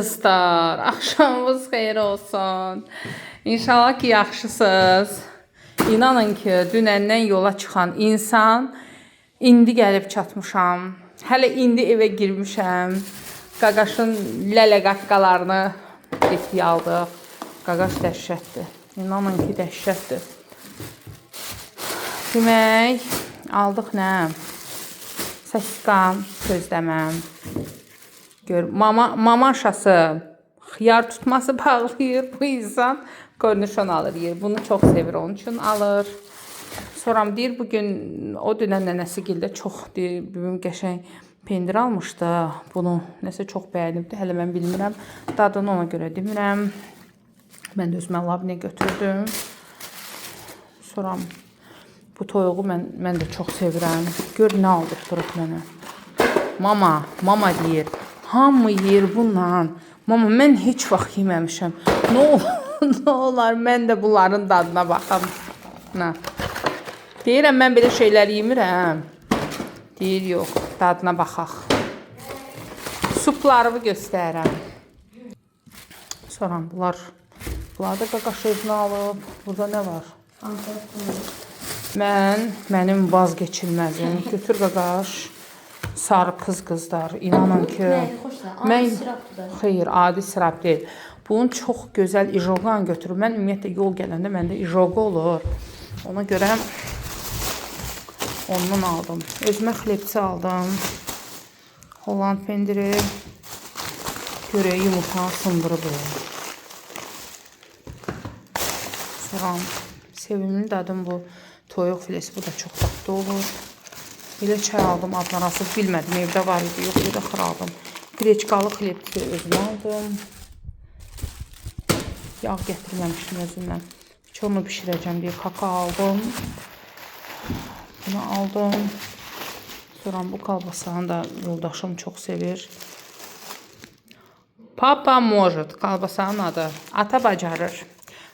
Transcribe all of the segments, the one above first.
Dostlar, axşamınız xeyir olsun. İnşallah ki yaxşısınız. İnanın ki, dünəndən yola çıxan insan indi gəlib çatmışam. Hələ indi evə girmişəm. Qaqaşın lələ qaqqalarını etkiyə aldıq. Qaqaş dəhşətdir. İnanın ki, dəhşətdir. Demək, aldıq nə? Səskam, közləməm. Gör, mama aşası xiyar tutması bağlayır. Bu insan kornişon alır yer. Bunu çox sevir, onun üçün alır. Sonra deyir, bugün o dünən nənəsi gildə çox deyir, bugün qəşəng pendir almışdı. Bunu nəsə çox bəyənibdi. Hələ mən bilmirəm. Dadını ona görə demirəm. Mən də özümə labinə götürdüm. Sonra bu toyuğu mən də çox sevirəm. Gör, nə aldıq mənə. Mama deyir. Hamı yer bundan. Mama, mən heç vaxt yeməmişəm. Nə olar, mən də bunların dadına baxam. Deyirəm, mən belə şeylər yemirəm. Deyir, yox, dadına baxaq. Suplarımı göstərəm. Sonra bunlar da qaqaş özünü alıb. Burada nə var? Mənim vazgeçilməzim. Götür qaqaş. Sarı qızlar, inanın ki, xeyr, adi sirap deyil. Bunun çox gözəl ijoqan götürür. Mən ümumiyyətlə yol gələndə məndə ijoqa olur. Ona görə ondan aldım. Özümə xlebçi aldım. Holland pendiri. Görək, yumurtanı sındırıb. Sonra sevimli dadım bu toyuq filesi. Bu da çox tatlı olur. Belə çay aldım, adlarası bilmədim, evdə var idi, yox, evdə xır aldım. Qreçkalı xlebçi özümə aldım. Yağ gətirməmişdim özümdən. Onu bişirəcəm deyə kaka aldım. Bunu aldım. Sonra bu kalbasanı da yoldaşım çox sevir. Papa может, kalbasanın adı. Ata bacarır.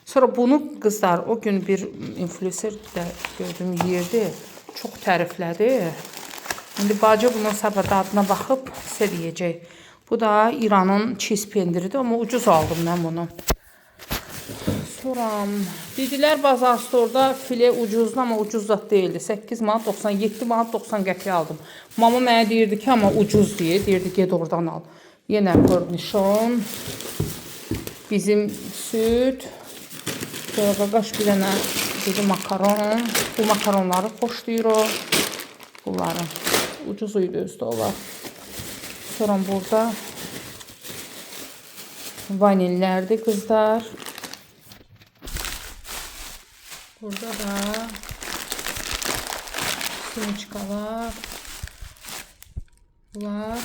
Sonra bunu qızlar, o gün bir influencer də gördüm, yerdi. Çox təriflədi. İndi bacı bunun sabah dadına baxıb sizə deyəcək. Bu da İranın cheese pendiridir, amma ucuz aldım mən bunu. Sonra dedilər bazar storda file ucuzdu, amma ucuz zat deyildi. 8 manat 90, 7 manat 90 qəpiyə aldım. Mama mənə deyirdi ki, amma ucuz deyə. Deyirdi, ged oradan al. Yenə kornişon. Bizim süt. Sonra qaqaş bir dənə dedi makaron. Bu makaronları xoşlayır o. Bunların ucuz idi özdə olar. Sonra burada vanillərdir qızlar. Burada da simiçkalar. Bunlar